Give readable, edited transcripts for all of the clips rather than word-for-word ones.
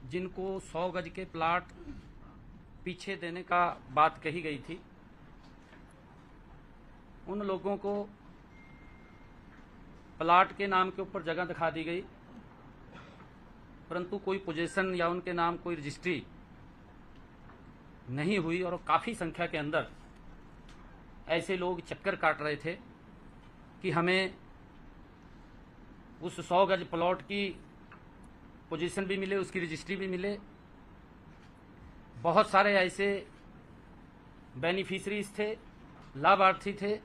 जिनको 100 गज के प्लाट पीछे देने का बात कही गई थी, उन लोगों को प्लाट के नाम के ऊपर जगह दिखा दी गई, परंतु कोई पोजीशन या उनके नाम कोई रजिस्ट्री नहीं हुई और काफ़ी संख्या के अंदर ऐसे लोग चक्कर काट रहे थे कि हमें उस 100 गज प्लॉट की पोजीशन भी मिले, उसकी रजिस्ट्री भी मिले। बहुत सारे ऐसे बेनिफिशरीज थे, लाभार्थी थे,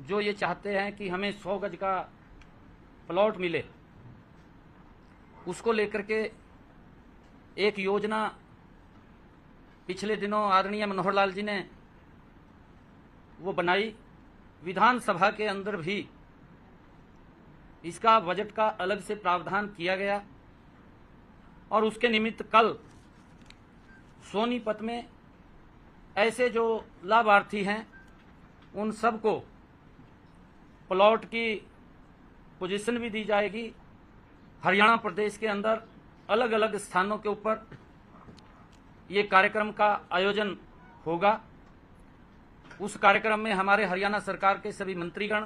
जो ये चाहते हैं कि हमें 100 गज का प्लॉट मिले। उसको लेकर के एक योजना पिछले दिनों आदरणीय मनोहर लाल जी ने वो बनाई। विधानसभा के अंदर भी इसका बजट का अलग से प्रावधान किया गया और उसके निमित्त कल सोनीपत में ऐसे जो लाभार्थी हैं उन सबको प्लॉट की पोजीशन भी दी जाएगी। हरियाणा प्रदेश के अंदर अलग अलग स्थानों के ऊपर ये कार्यक्रम का आयोजन होगा। उस कार्यक्रम में हमारे हरियाणा सरकार के सभी मंत्रीगण,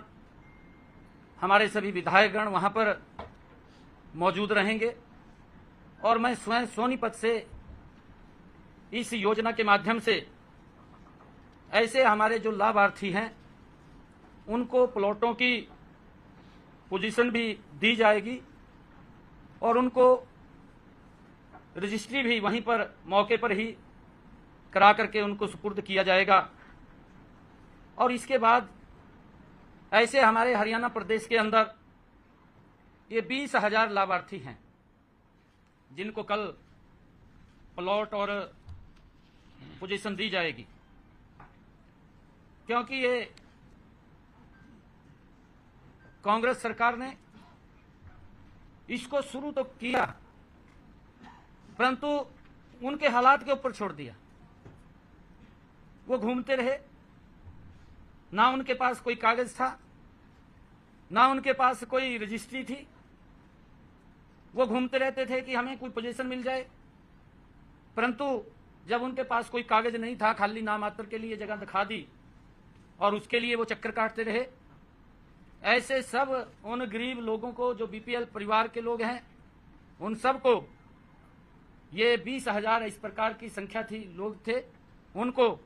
हमारे सभी विधायकगण वहां पर मौजूद रहेंगे और मैं स्वयं सोनीपत से इस योजना के माध्यम से ऐसे हमारे जो लाभार्थी हैं उनको प्लॉटों की पोजीशन भी दी जाएगी और उनको रजिस्ट्री भी वहीं पर मौके पर ही करा करके उनको सुपुर्द किया जाएगा। और इसके बाद ऐसे हमारे हरियाणा प्रदेश के अंदर ये 20,000 लाभार्थी हैं जिनको कल प्लॉट और पोजीशन दी जाएगी, क्योंकि ये कांग्रेस सरकार ने इसको शुरू तो किया परंतु उनके हालात के ऊपर छोड़ दिया। वो घूमते रहे, ना उनके पास कोई कागज था, ना उनके पास कोई रजिस्ट्री थी। वो घूमते रहते थे कि हमें कोई पोजीशन मिल जाए, परंतु जब उनके पास कोई कागज नहीं था, खाली नाम मात्र के लिए जगह दिखा दी और उसके लिए वो चक्कर काटते रहे। ऐसे सब उन गरीब लोगों को, जो बीपीएल परिवार के लोग हैं, उन सबको ये 20,000 इस प्रकार की संख्या थी, लोग थे, उनको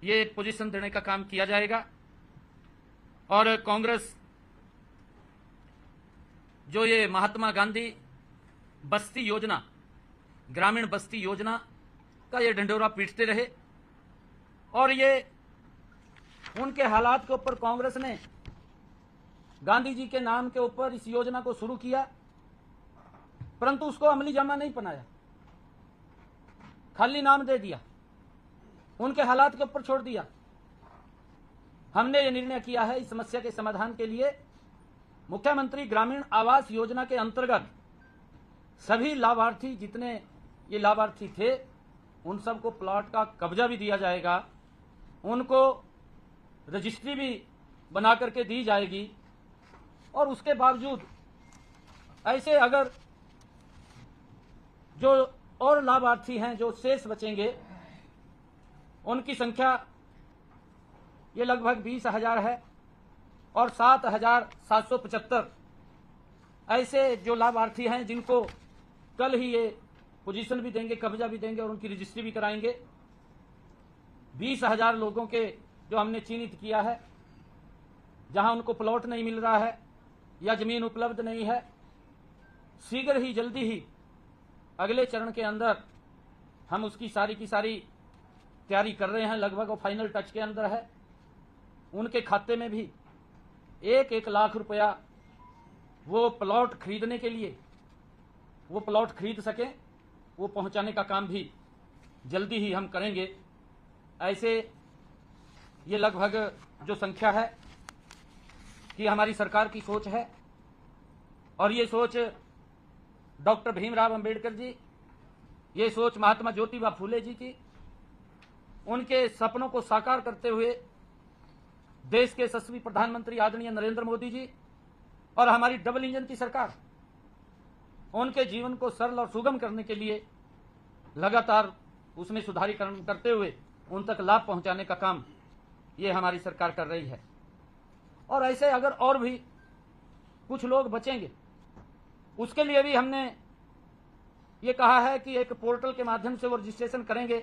ये पोजीशन देने का काम किया जाएगा। और कांग्रेस जो ये महात्मा गांधी बस्ती योजना, ग्रामीण बस्ती योजना का ये ढंढोरा पीटते रहे और ये उनके हालात के ऊपर कांग्रेस ने गांधी जी के नाम के ऊपर इस योजना को शुरू किया, परंतु उसको अमली जामा नहीं बनाया, खाली नाम दे दिया, उनके हालात के ऊपर छोड़ दिया। हमने ये निर्णय किया है इस समस्या के समाधान के लिए मुख्यमंत्री ग्रामीण आवास योजना के अंतर्गत सभी लाभार्थी, जितने ये लाभार्थी थे, उन सबको प्लॉट का कब्जा भी दिया जाएगा, उनको रजिस्ट्री भी बना करके दी जाएगी और उसके बावजूद ऐसे अगर जो और लाभार्थी हैं जो शेष बचेंगे, उनकी संख्या ये लगभग 20,000 है और 7,775 ऐसे जो लाभार्थी हैं जिनको कल ही ये पोजीशन भी देंगे, कब्जा भी देंगे और उनकी रजिस्ट्री भी कराएंगे। 20,000 लोगों के जो हमने चिन्हित किया है, जहां उनको प्लॉट नहीं मिल रहा है या जमीन उपलब्ध नहीं है, शीघ्र ही, जल्दी ही अगले चरण के अंदर हम उसकी सारी की सारी तैयारी कर रहे हैं, लगभग वो फाइनल टच के अंदर है। उनके खाते में भी 1-1 लाख रुपया वो प्लॉट खरीदने के लिए, वो प्लॉट खरीद सकें, वो पहुंचाने का काम भी जल्दी ही हम करेंगे। ऐसे ये लगभग जो संख्या है कि हमारी सरकार की सोच है और ये सोच डॉक्टर भीमराव अंबेडकर जी, ये सोच महात्मा ज्योतिबा फूले जी की, उनके सपनों को साकार करते हुए देश के यशस्वी प्रधानमंत्री आदरणीय नरेंद्र मोदी जी और हमारी डबल इंजन की सरकार, उनके जीवन को सरल और सुगम करने के लिए लगातार उसमें सुधारीकरण करते हुए उन तक लाभ पहुंचाने का काम ये हमारी सरकार कर रही है। और ऐसे अगर और भी कुछ लोग बचेंगे, उसके लिए भी हमने ये कहा है कि एक पोर्टल के माध्यम से वो रजिस्ट्रेशन करेंगे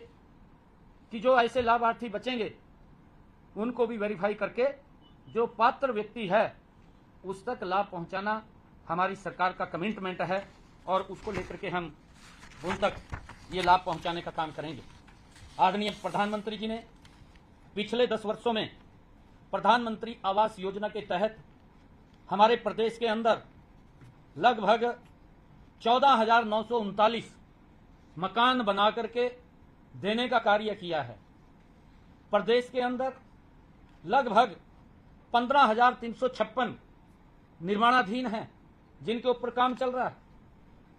कि जो ऐसे लाभार्थी बचेंगे उनको भी वेरीफाई करके जो पात्र व्यक्ति है उस तक लाभ पहुंचाना हमारी सरकार का कमिटमेंट है और उसको लेकर के हम उन तक ये लाभ पहुंचाने का काम करेंगे। आदरणीय प्रधानमंत्री जी ने पिछले 10 वर्षों में प्रधानमंत्री आवास योजना के तहत हमारे प्रदेश के अंदर लगभग 14,939 मकान बना करके देने का कार्य किया है। प्रदेश के अंदर लगभग 15,356 निर्माणाधीन हैं जिनके ऊपर काम चल रहा है।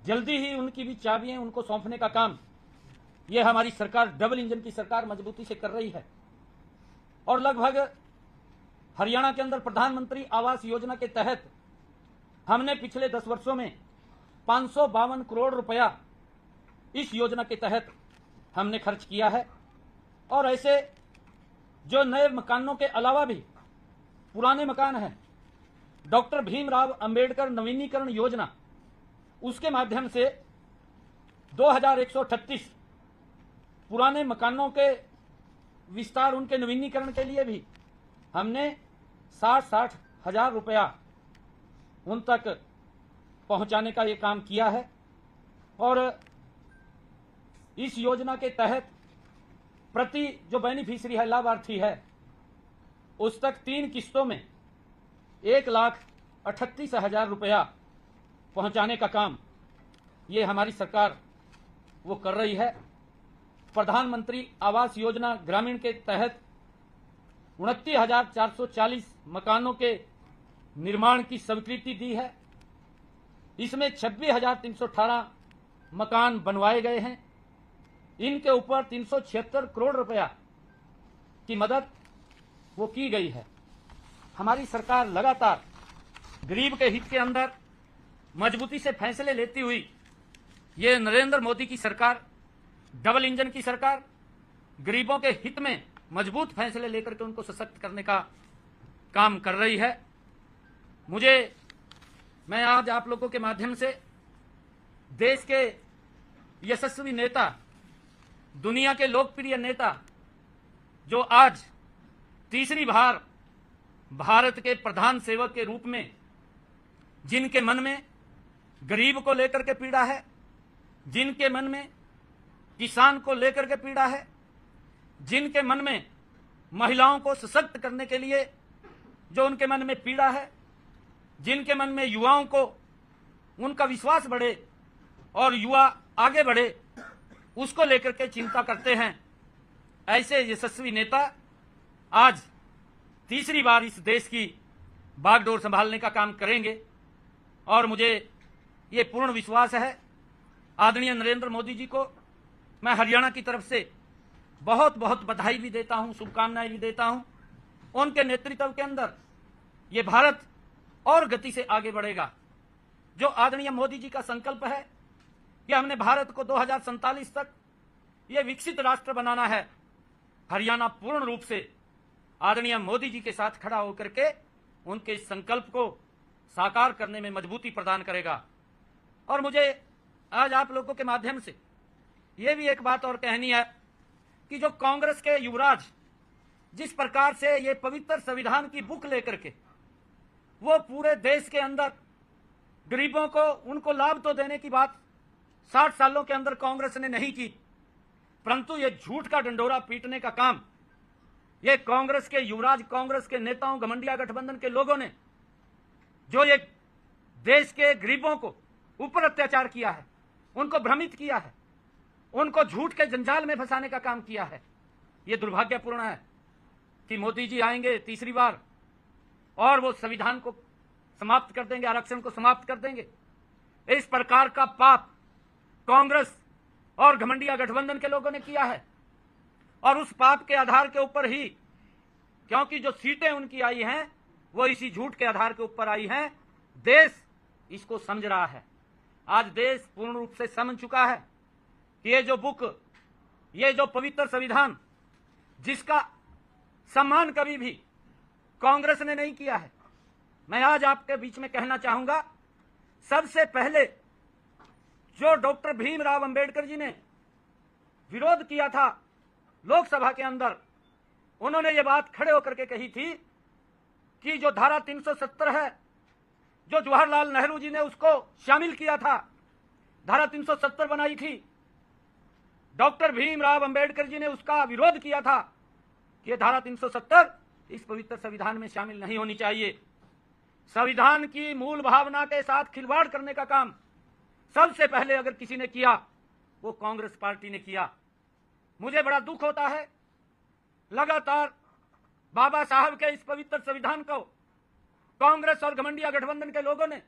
जल्दी ही उनकी भी चाबियां उनको सौंपने का काम ये हमारी सरकार, डबल इंजन की सरकार, मजबूती से कर रही है। और लगभग हरियाणा के अंदर प्रधानमंत्री आवास योजना के तहत हमने पिछले 10 वर्षों में 552 करोड़ रुपया इस योजना के तहत हमने खर्च किया है। और ऐसे जो नए मकानों के अलावा भी पुराने मकान हैं, डॉक्टर भीमराव अंबेडकर नवीनीकरण योजना, उसके माध्यम से 2138 पुराने मकानों के विस्तार, उनके नवीनीकरण के लिए भी हमने 60 हजार रुपया उन तक पहुंचाने का ये काम किया है। और इस योजना के तहत प्रति जो बेनिफिशियरी है, लाभार्थी है, उस तक 3 किस्तों में 1,38,000 रुपया पहुंचाने का काम ये हमारी सरकार वो कर रही है। प्रधानमंत्री आवास योजना ग्रामीण के तहत 29,440 मकानों के निर्माण की स्वीकृति दी है। इसमें 26,318 मकान बनवाए गए हैं। इनके ऊपर 376 करोड़ रुपया की मदद वो की गई है। हमारी सरकार लगातार गरीब के हित के अंदर मजबूती से फैसले लेती हुई, ये नरेंद्र मोदी की सरकार, डबल इंजन की सरकार, गरीबों के हित में मजबूत फैसले लेकर के उनको सशक्त करने का काम कर रही है। मैं आज आप लोगों के माध्यम से देश के यशस्वी नेता, दुनिया के लोकप्रिय नेता, जो आज तीसरी बार भारत के प्रधान सेवक के रूप में, जिनके मन में गरीब को लेकर के पीड़ा है, जिनके मन में किसान को लेकर के पीड़ा है, जिनके मन में महिलाओं को सशक्त करने के लिए जो उनके मन में पीड़ा है, जिनके मन में युवाओं को उनका विश्वास बढ़े और युवा आगे बढ़े, उसको लेकर के चिंता करते हैं, ऐसे यशस्वी नेता आज तीसरी बार इस देश की बागडोर संभालने का काम करेंगे। और मुझे ये पूर्ण विश्वास है, आदरणीय नरेंद्र मोदी जी को मैं हरियाणा की तरफ से बहुत बहुत बधाई भी देता हूं, शुभकामनाएं भी देता हूं। उनके नेतृत्व के अंदर ये भारत और गति से आगे बढ़ेगा। जो आदरणीय मोदी जी का संकल्प है कि हमने भारत को 2047 तक ये विकसित राष्ट्र बनाना है, हरियाणा पूर्ण रूप से आदरणीय मोदी जी के साथ खड़ा होकर के उनके संकल्प को साकार करने में मजबूती प्रदान करेगा। और मुझे आज आप लोगों के माध्यम से ये भी एक बात और कहनी है कि जो कांग्रेस के युवराज जिस प्रकार से ये पवित्र संविधान की बुक लेकर के वो पूरे देश के अंदर गरीबों को उनको लाभ तो देने की बात 60 सालों के अंदर कांग्रेस ने नहीं की, परंतु ये झूठ का डंडोरा पीटने का काम ये कांग्रेस के युवराज, कांग्रेस के नेताओं, घमंडिया गठबंधन के लोगों ने जो ये देश के गरीबों को ऊपर अत्याचार किया है, उनको भ्रमित किया है, उनको झूठ के जंजाल में फंसाने का काम किया है। ये दुर्भाग्यपूर्ण है कि मोदी जी आएंगे तीसरी बार और वो संविधान को समाप्त कर देंगे, आरक्षण को समाप्त कर देंगे। इस प्रकार का पाप कांग्रेस और घमंडिया गठबंधन के लोगों ने किया है और उस पाप के आधार के ऊपर ही, क्योंकि जो सीटें उनकी आई हैं वो इसी झूठ के आधार के ऊपर आई हैं, देश इसको समझ रहा है। आज देश पूर्ण रूप से समझ चुका है कि ये जो बुक, ये जो पवित्र संविधान, जिसका सम्मान कभी भी कांग्रेस ने नहीं किया है, मैं आज आपके बीच में कहना चाहूंगा, सबसे पहले जो डॉक्टर भीमराव अंबेडकर जी ने विरोध किया था लोकसभा के अंदर, उन्होंने ये बात खड़े होकर के कही थी कि जो धारा 370 है, जो जवाहरलाल नेहरू जी ने उसको शामिल किया था, धारा 370 बनाई थी, डॉक्टर भीमराव अंबेडकर जी ने उसका विरोध किया था कि ये धारा 370 इस पवित्र संविधान में शामिल नहीं होनी चाहिए। संविधान की मूल भावना के साथ खिलवाड़ करने का काम सबसे पहले अगर किसी ने किया, वो कांग्रेस पार्टी ने किया। मुझे बड़ा दुख होता है, लगातार बाबा साहब के इस पवित्र संविधान को कांग्रेस और घमंडिया गठबंधन के लोगों ने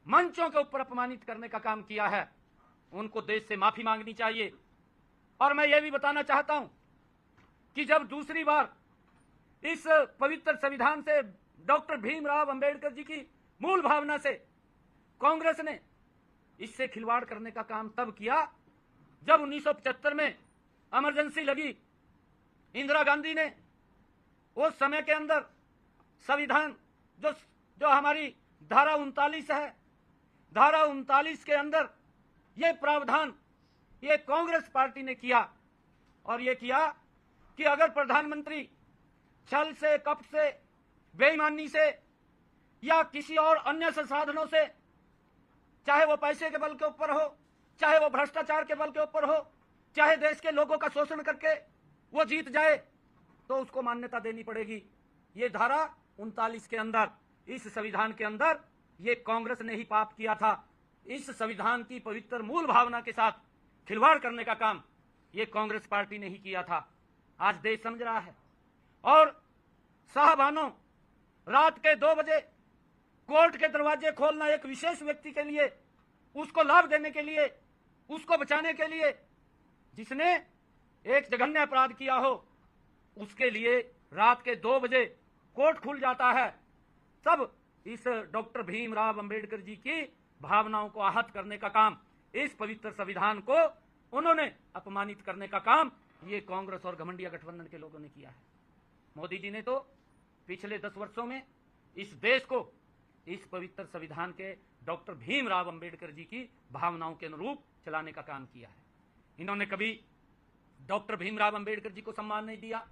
मंचों के ऊपर अपमानित करने का काम किया है। उनको देश से माफी मांगनी चाहिए। और मैं ये भी बताना चाहता हूं कि जब दूसरी बार इस पवित्र संविधान से, डॉक्टर भीमराव अंबेडकर जी की मूल भावना से कांग्रेस ने इससे खिलवाड़ करने का काम तब किया जब 1975 में इमरजेंसी लगी। इंदिरा गांधी ने उस समय के अंदर संविधान जो हमारी धारा 39 है, धारा 39 के अंदर ये प्रावधान ये कांग्रेस पार्टी ने किया, और ये किया कि अगर प्रधानमंत्री छल से, कपट से, बेईमानी से या किसी और अन्य संसाधनों से, चाहे वो पैसे के बल के ऊपर हो, चाहे वो भ्रष्टाचार के बल के ऊपर हो, चाहे देश के लोगों का शोषण करके वो जीत जाए, तो उसको मान्यता देनी पड़ेगी। ये धारा 39 के अंदर, इस संविधान के अंदर ये कांग्रेस ने ही पाप किया था। इस संविधान की पवित्र मूल भावना के साथ खिलवाड़ करने का काम ये कांग्रेस पार्टी ने ही किया था। आज देश समझ रहा है। और साहबानों, रात के 2 बजे कोर्ट के दरवाजे खोलना एक विशेष व्यक्ति के लिए, उसको लाभ देने के लिए, उसको बचाने के लिए, जिसने एक जघन्य अपराध किया हो, उसके लिए रात के 2 बजे कोर्ट खुल जाता है। तब इस डॉक्टर भीमराव अंबेडकर जी की भावनाओं को आहत करने का काम, इस पवित्र संविधान को उन्होंने अपमानित करने का काम ये कांग्रेस और घमंडिया गठबंधन के लोगों ने किया है। मोदी जी ने तो पिछले 10 वर्षों में इस देश को इस पवित्र संविधान के डॉक्टर भीमराव अंबेडकर जी की भावनाओं के अनुरूप चलाने का काम किया है। इन्होंने कभी डॉक्टर भीमराव अंबेडकर जी को सम्मान नहीं दिया।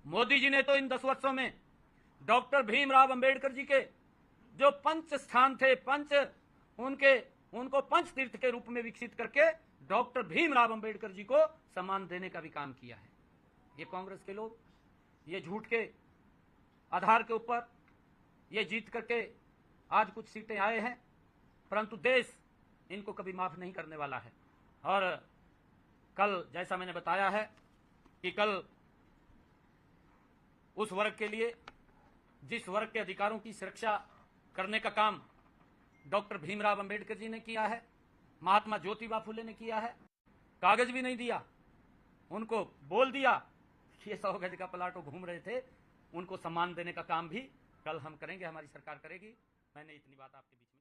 मोदी जी ने तो इन 10 वर्षों में डॉक्टर भीमराव अंबेडकर जी के जो पंच स्थान थे, उनको पंच तीर्थ के रूप में विकसित करके डॉक्टर भीमराव अंबेडकर जी को सम्मान देने का भी काम किया है। ये कांग्रेस के लोग ये झूठ के आधार के ऊपर ये जीत करके आज कुछ सीटें आए हैं, परंतु देश इनको कभी माफ नहीं करने वाला है। और कल जैसा मैंने बताया है कि कल उस वर्ग के लिए, जिस वर्ग के अधिकारों की सुरक्षा करने का काम डॉक्टर भीमराव अंबेडकर जी ने किया है, महात्मा ज्योतिबा फुले ने किया है, कागज भी नहीं दिया, उनको बोल दिया कि ये 100 गज का प्लाट घूम रहे थे, उनको सम्मान देने का काम भी कल हम करेंगे, हमारी सरकार करेगी। मैंने इतनी बात आपके बीच